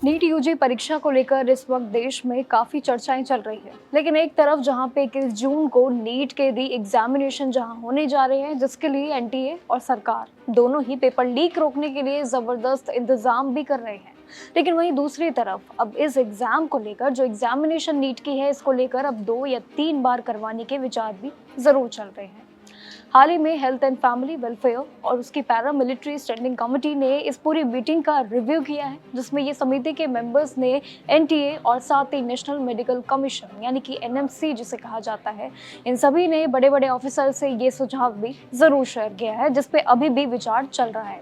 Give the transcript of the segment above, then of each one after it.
NEET UG परीक्षा को लेकर इस वक्त देश में काफी चर्चाएं चल रही है, लेकिन एक तरफ जहां पे 21 जून को नीट के री एग्जामिनेशन जहां होने जा रहे हैं, जिसके लिए एनटीए और सरकार दोनों ही पेपर लीक रोकने के लिए जबरदस्त इंतजाम भी कर रहे हैं। लेकिन वहीं दूसरी तरफ अब इस एग्जाम को लेकर, जो एग्जामिनेशन नीट की है, इसको लेकर अब 2 या 3 बार करवाने के विचार भी जरूर चल रहे हैं। हाल ही में हेल्थ एंड फैमिली वेलफेयर और उसकी पैरामिलिट्री स्टैंडिंग कमेटी ने इस पूरी मीटिंग का रिव्यू किया है, जिसमें ये समिति के मेंबर्स ने एनटीए और साथ ही नेशनल मेडिकल कमीशन यानी कि एनएमसी जिसे कहा जाता है, इन सभी ने बड़े बड़े ऑफिसर से ये सुझाव भी जरूर शेयर किया है, जिसपे अभी भी विचार चल रहा है।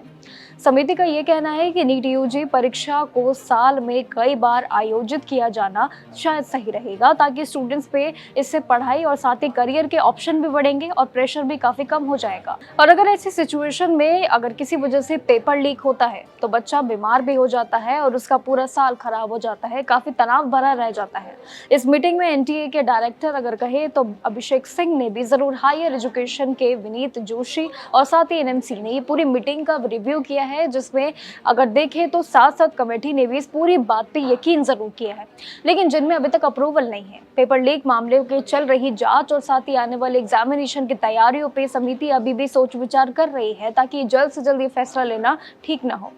समिति का ये कहना है कि नीट यूजी परीक्षा को साल में कई बार आयोजित किया जाना शायद सही रहेगा, ताकि स्टूडेंट्स पे इससे पढ़ाई और साथ ही करियर के ऑप्शन भी बढ़ेंगे और प्रेशर भी काफी कम हो जाएगा। और अगर ऐसी सिचुएशन में अगर किसी वजह से पेपर लीक होता है तो बच्चा बीमार भी हो जाता है और उसका पूरा साल खराब हो जाता है, काफी तनाव भरा रह जाता है। इस मीटिंग में एनटीए के डायरेक्टर अगर कहे तो अभिषेक सिंह ने भी जरूर हायर एजुकेशन के विनीत जोशी और साथ ही एनएमसी ने ये पूरी मीटिंग का रिव्यू किया है, जिसमें अगर देखें तो साथ कमेटी ने भी इस पूरी बात पे यकीन जरूर किया है, लेकिन जिनमें अभी तक अप्रूवल नहीं है। पेपर लीक मामले के चल रही जांच और साथ ही आने वाले एग्जामिनेशन की तैयारियों पे समिति अभी भी सोच विचार कर रही है, ताकि जल्द से जल्द ये फैसला लेना ठीक ना हो।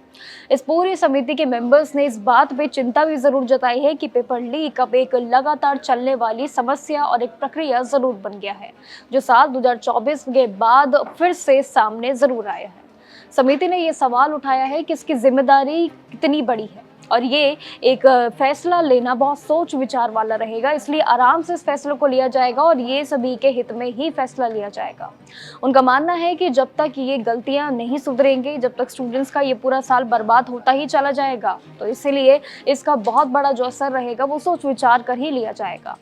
इस पूरी समिति के मेंबर्स ने इस बात पे चिंता भी जरूर जताई है कि पेपर लीक अब एक लगातार चलने वाली समस्या और एक प्रक्रिया जरूर बन गया है, जो साल 2024 के बाद फिर से सामने जरूर आया है। समिति ने ये सवाल उठाया है कि इसकी जिम्मेदारी कितनी बड़ी है और ये एक फैसला लेना बहुत सोच विचार वाला रहेगा, इसलिए आराम से इस फैसले को लिया जाएगा और ये सभी के हित में ही फैसला लिया जाएगा। उनका मानना है कि जब तक ये गलतियां नहीं सुधरेंगी, जब तक स्टूडेंट्स का ये पूरा साल बर्बाद होता ही चला जाएगा, तो इसीलिए इसका बहुत बड़ा जो असर रहेगा वो सोच विचार कर ही लिया जाएगा।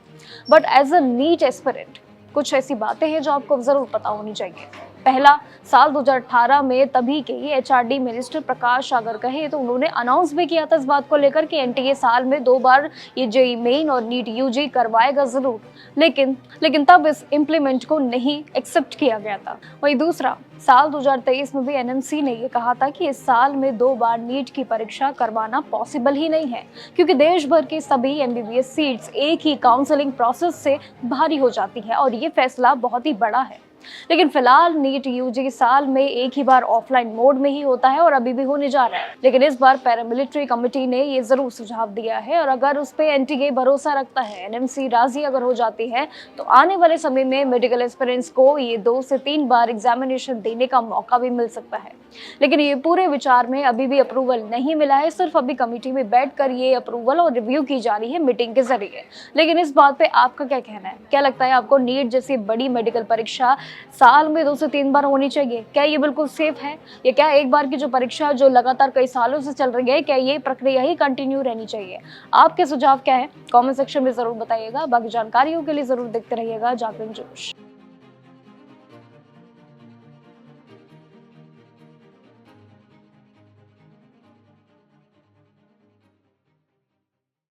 But as a NEET aspirant कुछ ऐसी बातें हैं जो आपको जरूर पता होनी चाहिए। पहला, साल 2018 में तभी के एचआरडी मिनिस्टर प्रकाश अगर कहे तो उन्होंने अनाउंस भी किया था इस बात को लेकर कि एनटीए साल में 2 बार ये जेईई मेन और नीट यूजी करवाएगा जरूर, लेकिन तब इस इम्प्लीमेंट को नहीं एक्सेप्ट किया गया था। वहीं दूसरा, साल 2023 में भी एनएमसी ने ये कहा था कि इस साल में 2 बार नीट की परीक्षा करवाना पॉसिबल ही नहीं है, क्योंकि देश भर की सभी एमबीबीएस सीट्स एक ही काउंसलिंग प्रोसेस से भारी हो जाती है और ये फैसला बहुत ही बड़ा है। लेकिन फिलहाल नीट यूजी साल में एक ही बार ऑफलाइन मोड में ही होता है और अभी भी होने जा रहा है, लेकिन इस बार पैरामिलिट्री कमेटी ने ये जरूर सुझाव दिया है और अगर उस पे एनटीए भरोसा रखता है, एनएमसी राजी अगर हो जाती है, तो आने वाले समय में मेडिकल एस्पिरेंट्स को ये 2 से 3 बार एग्जामिनेशन देने का मौका भी मिल सकता है। लेकिन ये पूरे विचार में अभी भी अप्रूवल नहीं मिला है, सिर्फ अभी कमेटी में बैठकर ये अप्रूवल और रिव्यू की जा रही है मीटिंग के जरिए। लेकिन इस बात पे आपका क्या कहना है? क्या लगता है आपको नीट जैसी बड़ी मेडिकल परीक्षा साल में 2 से 3 बार होनी चाहिए? क्या ये बिल्कुल सेफ है, या क्या एक बार की जो परीक्षा जो लगातार कई सालों से चल रही है, क्या ये प्रक्रिया ही कंटिन्यू रहनी चाहिए? आपके सुझाव क्या है? कमेंट सेक्शन में जरूर बताइएगा। बाकी जानकारियों के लिए जरूर देखते रहिएगा जागरण जोश।